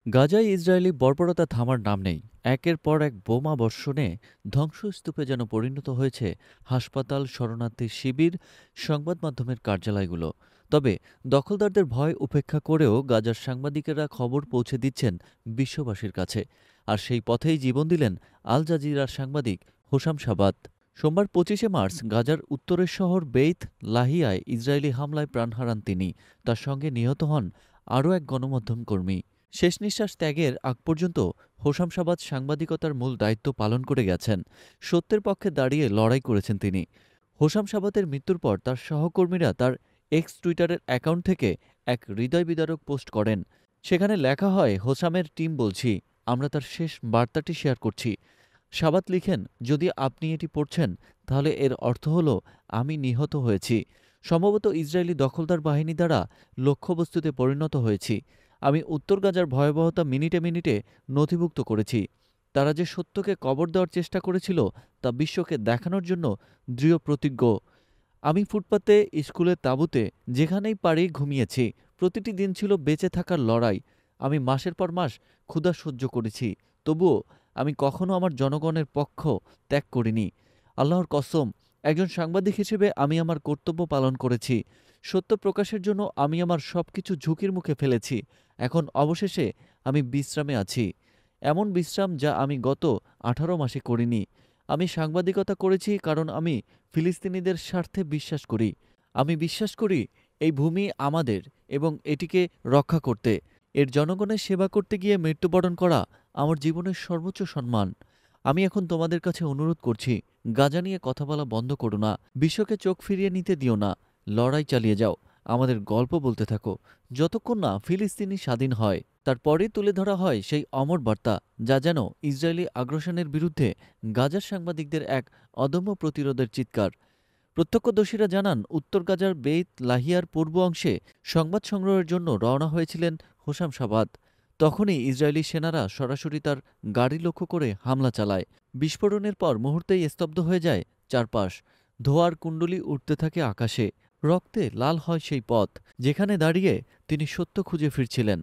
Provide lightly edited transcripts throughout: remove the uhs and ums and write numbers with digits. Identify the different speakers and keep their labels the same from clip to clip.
Speaker 1: গাজায় ইসরায়েলি বর্বরতা থামার নাম নেই। একের পর এক বোমা বর্ষণে ধ্বংসস্তূপে যেন পরিণত হয়েছে হাসপাতাল, শরণার্থী শিবির, সংবাদ মাধ্যমের কার্যালয়গুলো। তবে দখলদারদের ভয় উপেক্ষা করেও গাজার সাংবাদিকেরা খবর পৌঁছে দিচ্ছেন বিশ্ববাসীর কাছে। আর সেই পথেই জীবন দিলেন আল জাজিরার সাংবাদিক হোসাম সাবাত। সোমবার ২৫শে মার্চ গাজার উত্তরের শহর বেইত লাহিয়ায় ইসরায়েলি হামলায় প্রাণ হারান তিনি। তার সঙ্গে নিহত হন আরও এক গণমাধ্যম কর্মী। শেষ নিঃশ্বাস ত্যাগের আগ পর্যন্ত হোসাম সাবাত সাংবাদিকতার মূল দায়িত্ব পালন করে গেছেন। সত্যের পক্ষে দাঁড়িয়ে লড়াই করেছেন তিনি। হোসাম সাবাতের মৃত্যুর পর তার সহকর্মীরা তার এক্স টুইটারের অ্যাকাউন্ট থেকে এক হৃদয় বিদারক পোস্ট করেন। সেখানে লেখা হয়, হোসামের টিম বলছি, আমরা তার শেষ বার্তাটি শেয়ার করছি। সাবাত লিখেন, যদি আপনি এটি পড়ছেন তাহলে এর অর্থ হল আমি নিহত হয়েছি। সম্ভবত ইসরায়েলি দখলদার বাহিনী দ্বারা লক্ষ্যবস্তুতে পরিণত হয়েছি। আমি উত্তর গাজার ভয়াবহতা মিনিটে মিনিটে নথিভুক্ত করেছি। তারা যে সত্যকে কবর দেওয়ার চেষ্টা করেছিল তা বিশ্বকে দেখানোর জন্য দৃঢ় প্রতিজ্ঞ। আমি ফুটপাতে, স্কুলের তাঁবুতে, যেখানেই পারি ঘুমিয়েছি। প্রতিটি দিন ছিল বেঁচে থাকার লড়াই। আমি মাসের পর মাস ক্ষুধা সহ্য করেছি। তবুও আমি কখনো আমার জনগণের পক্ষ ত্যাগ করিনি। আল্লাহর কসম, একজন সাংবাদিক হিসেবে আমি আমার কর্তব্য পালন করেছি। সত্য প্রকাশের জন্য আমি আমার সবকিছু ঝুঁকির মুখে ফেলেছি। এখন অবশেষে আমি বিশ্রামে আছি। এমন বিশ্রাম যা আমি গত ১৮ মাসে করিনি। আমি সাংবাদিকতা করেছি কারণ আমি ফিলিস্তিনিদের স্বার্থে বিশ্বাস করি। আমি বিশ্বাস করি এই ভূমি আমাদের এবং এটিকে রক্ষা করতে, এর জনগণের সেবা করতে গিয়ে মৃত্যুবরণ করা আমার জীবনের সর্বোচ্চ সম্মান। আমি এখন তোমাদের কাছে অনুরোধ করছি, গাজা নিয়ে কথা বলা বন্ধ করো না। বিশ্বকে চোখ ফিরিয়ে নিতে দিও না। লড়াই চালিয়ে যাও। আমাদের গল্প বলতে থাকো যতক্ষণ না ফিলিস্তিনি স্বাধীন হয়। তারপরে তুলে ধরা হয় সেই অমর বার্তা, যা যেন ইসরায়েলি আগ্রাসনের বিরুদ্ধে গাজার সাংবাদিকদের এক অদম্য প্রতিরোধের চিৎকার। প্রত্যক্ষদর্শীরা জানান, উত্তর গাজার বেইত লাহিয়ার পূর্ব অংশে সংবাদ সংগ্রহের জন্য রওনা হয়েছিলেন হোসাম সাবাত। তখনই ইসরায়েলি সেনারা সরাসরি তার গাড়ি লক্ষ্য করে হামলা চালায়। বিস্ফোরণের পর মুহূর্তেই স্তব্ধ হয়ে যায় চারপাশ। ধোঁয়ার কুণ্ডলী উঠতে থাকে আকাশে। রক্তে লাল হয় সেই পথ, যেখানে দাঁড়িয়ে তিনি সত্য খুঁজে ফিরছিলেন।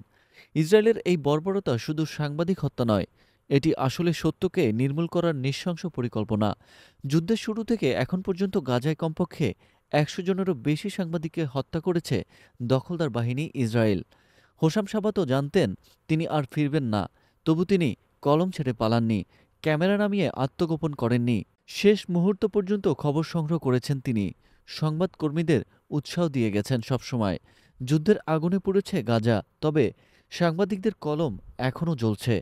Speaker 1: ইসরায়েলের এই বর্বরতা শুধু সাংবাদিক হত্যা নয়, এটি আসলে সত্যকে নির্মূল করার নৃশংস পরিকল্পনা। যুদ্ধের শুরু থেকে এখন পর্যন্ত গাজায় কমপক্ষে ১০০ জনেরও বেশি সাংবাদিককে হত্যা করেছে দখলদার বাহিনী ইসরায়েল। হোসাম সাবাতও জানতেন তিনি আর ফিরবেন না। তবু তিনি কলম ছেড়ে পালাননি, ক্যামেরা নামিয়ে আত্মগোপন করেননি। শেষ মুহূর্ত পর্যন্ত খবর সংগ্রহ করেছেন তিনি। সংবাদকর্মীদের উৎসাহ দিয়ে গেছেন সবসময়। যুদ্ধের আগুনে পুড়েছে গাজা, তবে সাংবাদিকদের কলম এখনও জ্বলছে।